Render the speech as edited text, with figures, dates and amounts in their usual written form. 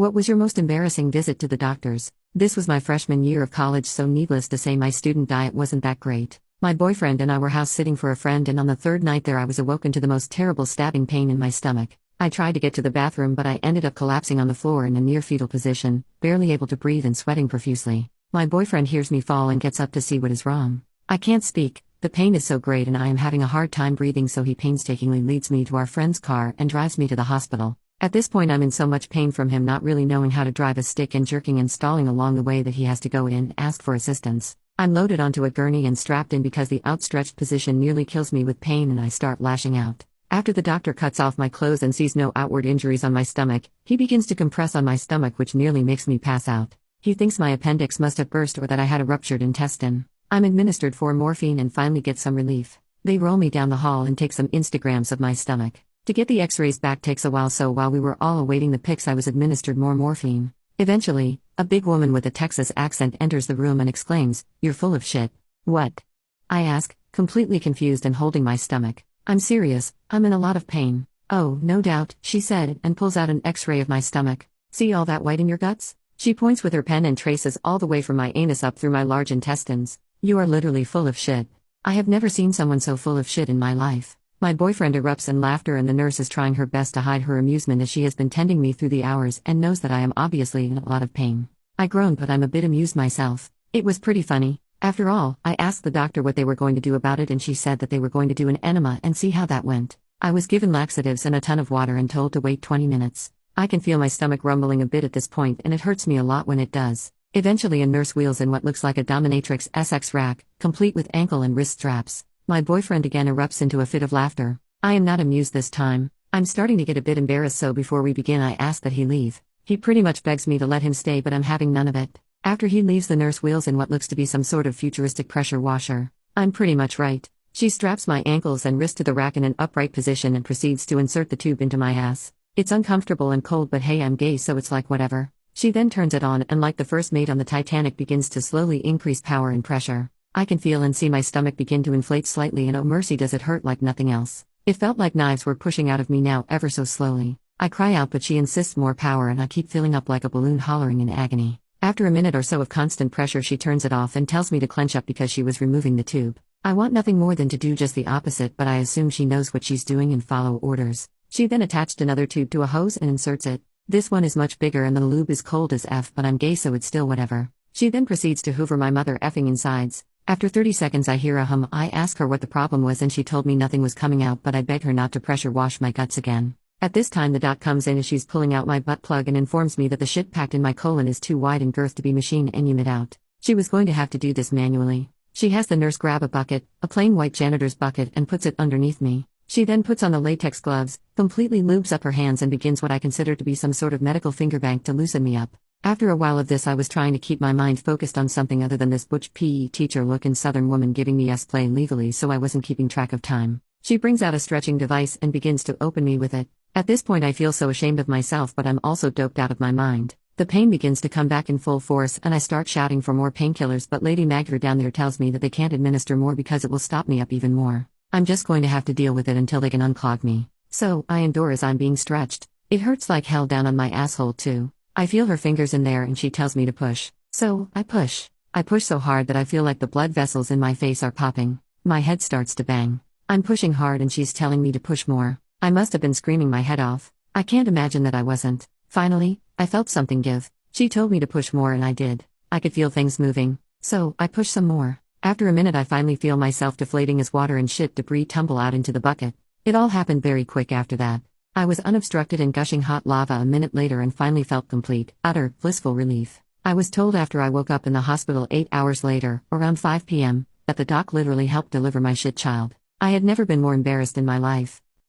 What was your most embarrassing visit to the doctors? This was my freshman year of college, so needless to say, my student diet wasn't that great. My boyfriend and I were house sitting for a friend, and on the third night there I was awoken to the most terrible stabbing pain in my stomach. I tried to get to the bathroom, but I ended up collapsing on the floor in a near fetal position, barely able to breathe and sweating profusely. My boyfriend hears me fall and gets up to see what is wrong. I can't speak, the pain is so great and I am having a hard time breathing, so he painstakingly leads me to our friend's car and drives me to the hospital. At this point I'm in so much pain from him not really knowing how to drive a stick and jerking and stalling along the way that he has to go in and ask for assistance. I'm loaded onto a gurney and strapped in because the outstretched position nearly kills me with pain, and I start lashing out. After the doctor cuts off my clothes and sees no outward injuries on my stomach, he begins to compress on my stomach, which nearly makes me pass out. He thinks my appendix must have burst or that I had a ruptured intestine. I'm administered 4 morphine and finally get some relief. They roll me down the hall and take some Instagrams of my stomach. To get the x-rays back takes a while, so while we were all awaiting the pics I was administered more morphine. Eventually, a big woman with a Texas accent enters the room and exclaims, "You're full of shit." "What?" I ask, completely confused and holding my stomach. "I'm serious, I'm in a lot of pain." "Oh, no doubt," she said, and pulls out an x-ray of my stomach. "See all that white in your guts?" She points with her pen and traces all the way from my anus up through my large intestines. "You are literally full of shit." I have never seen someone so full of shit in my life. My boyfriend erupts in laughter, and the nurse is trying her best to hide her amusement as she has been tending me through the hours and knows that I am obviously in a lot of pain. I groan, but I'm a bit amused myself. It was pretty funny. After all, I asked the doctor what they were going to do about it, and she said that they were going to do an enema and see how that went. I was given laxatives and a ton of water and told to wait 20 minutes. I can feel my stomach rumbling a bit at this point, and it hurts me a lot when it does. Eventually a nurse wheels in what looks like a dominatrix SX rack, complete with ankle and wrist straps. My boyfriend again erupts into a fit of laughter. I am not amused this time. I'm starting to get a bit embarrassed, so before we begin I ask that he leave. He pretty much begs me to let him stay, but I'm having none of it. After he leaves, the nurse wheels in what looks to be some sort of futuristic pressure washer. I'm pretty much right. She straps my ankles and wrist to the rack in an upright position and proceeds to insert the tube into my ass. It's uncomfortable and cold, but hey, I'm gay, so it's like whatever. She then turns it on and, like the first mate on the Titanic, begins to slowly increase power and pressure. I can feel and see my stomach begin to inflate slightly, and oh mercy does it hurt like nothing else. It felt like knives were pushing out of me now ever so slowly. I cry out, but she insists more power, and I keep filling up like a balloon, hollering in agony. After a minute or so of constant pressure, she turns it off and tells me to clench up because she was removing the tube. I want nothing more than to do just the opposite, but I assume she knows what she's doing and follow orders. She then attached another tube to a hose and inserts it. This one is much bigger and the lube is cold as F, but I'm gay, so it's still whatever. She then proceeds to hoover my mother effing insides. After 30 seconds I hear a hum. I ask her what the problem was and she told me nothing was coming out, but I beg her not to pressure wash my guts again. At this time the doc comes in as she's pulling out my butt plug and informs me that the shit packed in my colon is too wide in girth to be machine enumed out. She was going to have to do this manually. She has the nurse grab a bucket, a plain white janitor's bucket, and puts it underneath me. She then puts on the latex gloves, completely lubes up her hands, and begins what I consider to be some sort of medical finger bank to loosen me up. After a while of this I was trying to keep my mind focused on something other than this butch PE teacher looking southern woman giving me S-play legally, so I wasn't keeping track of time. She brings out a stretching device and begins to open me with it. At this point I feel so ashamed of myself, but I'm also doped out of my mind. The pain begins to come back in full force and I start shouting for more painkillers, but Lady Magda down there tells me that they can't administer more because it will stop me up even more. I'm just going to have to deal with it until they can unclog me. So, I endure as I'm being stretched. It hurts like hell down on my asshole too. I feel her fingers in there and she tells me to push. So, I push. I push so hard that I feel like the blood vessels in my face are popping. My head starts to bang. I'm pushing hard and she's telling me to push more. I must have been screaming my head off. I can't imagine that I wasn't. Finally, I felt something give. She told me to push more and I did. I could feel things moving. So, I pushed some more. After a minute I finally feel myself deflating as water and shit debris tumble out into the bucket. It all happened very quick after that. I was unobstructed and gushing hot lava a minute later and finally felt complete, utter, blissful relief. I was told after I woke up in the hospital 8 hours later, around 5 p.m., that the doc literally helped deliver my shit child. I had never been more embarrassed in my life.